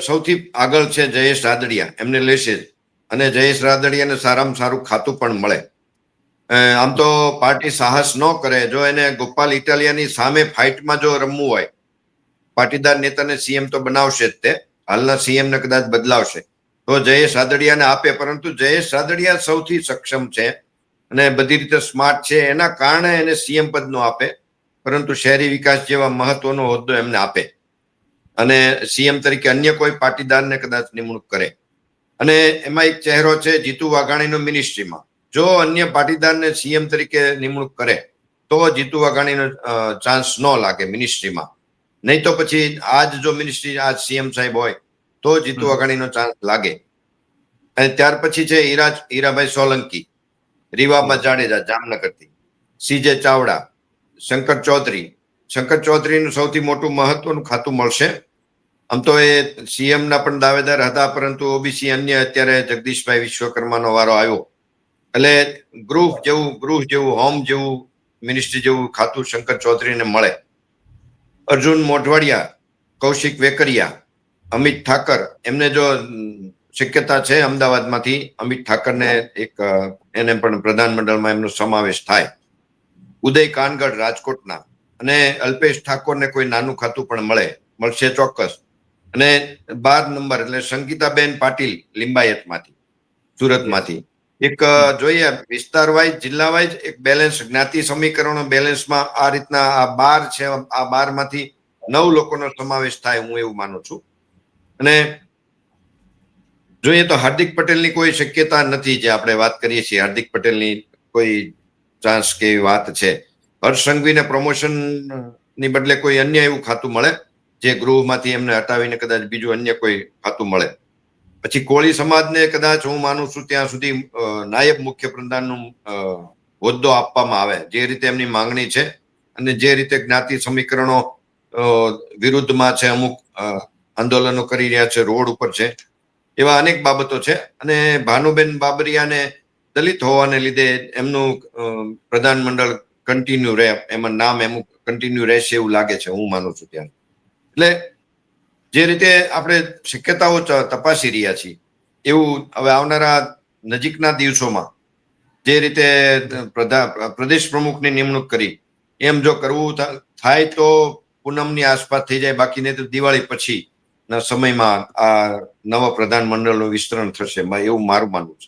સૌથી આગળ છે જયેશ રાદડિયા, એમને લેશે જ. અને જયેશ રાદડિયાને સારામાં સારું ખાતું પણ મળે. આમ તો પાર્ટી સાહસ ન કરે, જો એને ગોપાલ ઇટાલિયાની સામે ફાઇટમાં જો રમવું હોય, પાટીદાર નેતાને સીએમ તો બનાવશે જ, તે હાલના સીએમ ને કદાચ બદલાવશે તો જયેશ રાદડિયાને આપે. પરંતુ જયેશ રાદડિયા સૌથી સક્ષમ છે અને બધી રીતે સ્માર્ટ છે, એના કારણે એને સીએમ પદ નો આપે, પરંતુ શહેરી વિકાસ જેવા મહત્વનો હોદ્દો એમને આપે અને સીએમ તરીકે અન્ય કોઈ પાટીદારને કદાચ નિમણૂક કરે. અને એમાં એક ચહેરો છે જીતુ વાઘાણીનો મિનિસ્ટ્રીમાં. જો અન્ય પાટીદારને સીએમ તરીકે નિમણૂક કરે તો જીતુ વાઘાણીનો ચાન્સ ન લાગે મિનિસ્ટ્રીમાં. નહીં તો પછી આજ જો મિનિસ્ટ્રી આજ સીએમ સાહેબ હોય તો જીતુ વાઘાણીનો ચાન્સ લાગે. અને ત્યાર પછી છે હીરાભાઈ સોલંકી, રીવાબા જાડેજા જામનગરથી, સીજે ચાવડા, શંકર ચૌધરી. શંકર ચૌધરીનું સૌથી મોટું મહત્વનું ખાતું મળશે. આમ તો એ સીએમ ના પણ દાવેદાર હતા, પરંતુ ઓબીસી અન્ય અત્યારે જગદીશભાઈ વિશ્વકર્માનો વારો આવ્યો એટલે ગૃહ જેવું હોમ જેવું મિનિસ્ટ્રી જેવું ખાતું શંકર ચૌધરીને મળે. અર્જુન મોઢવાડિયા, કૌશિક વેકરિયા, અમિત ઠાકર, એમને જો શક્યતા છે અમદાવાદમાંથી અમિત ઠાકરને એને પણ પ્રધાનમંડળમાં એમનો સમાવેશ થાય. ઉદય કાનગડ રાજકોટના, અને અલ્પેશ ઠાકોરને કોઈ નાનું ખાતું પણ મળશે ચોક્કસ. અને 12 નંબર એટલે સંગીતાબેન પાટીલ લિંબાયતમાંથી, સુરતમાંથી. એક જોઈએ વિસ્તાર વાઇઝ, જિલ્લા વાઇઝ એક બેલેન્સ, જ્ઞાતિ સમીકરણો બેલેન્સમાં આ રીતના આ 12 છે, આ 12 માંથી 9 લોકોનો સમાવેશ થાય, હું એવું માનું છું. અને જોઈએ તો હાર્દિક પટેલની કોઈ શક્યતા નથી, જે આપણે વાત કરીએ છીએ હાર્દિક પટેલની કોઈ ચાન્સ કે વાત છે. હર્ષ સંઘવીને પ્રમોશન ની બદલે કોઈ અન્ય એવું ખાતું મળે જે ગૃહમાંથી એમને હટાવીને કદાચ બીજું અન્ય કોઈ ખાતું મળે. પછી કોળી સમાજને કદાચ હું માનું છું ત્યાં સુધી નાયબ મુખ્યપ્રધાનનું હોદ્દો આપવામાં આવે, જે રીતે એમની માંગણી છે અને જે રીતે જ્ઞાતિ સમીકરણો વિરુદ્ધમાં છે, અમુક આંદોલનો કરી રહ્યા છે, રોડ ઉપર છે, એવા અનેક બાબતો છે. અને ભાનુબેન બાબરિયાને દલિત હોવાને લીધે એમનું પ્રધાનમંડળ કન્ટિન્યુ રહે, એમાં નામ એમનું કન્ટિન્યુ રહેશે એવું લાગે છે, હું માનું છું ત્યાં. એટલે જે રીતે આપણે શક્યતાઓ તપાસી રહ્યા છીએ એવું હવે આવનારા નજીકના દિવસોમાં જે રીતે પ્રદેશ પ્રમુખની નિમણૂક કરી એમ જો કરવું થાય તો પૂનમની આસપાસ થઈ જાય, બાકી નહીં તો દિવાળી પછી ના સમયમાં આ નવા પ્રધાનમંડળનું વિસ્તરણ થશે, એવું મારું માનવું છે.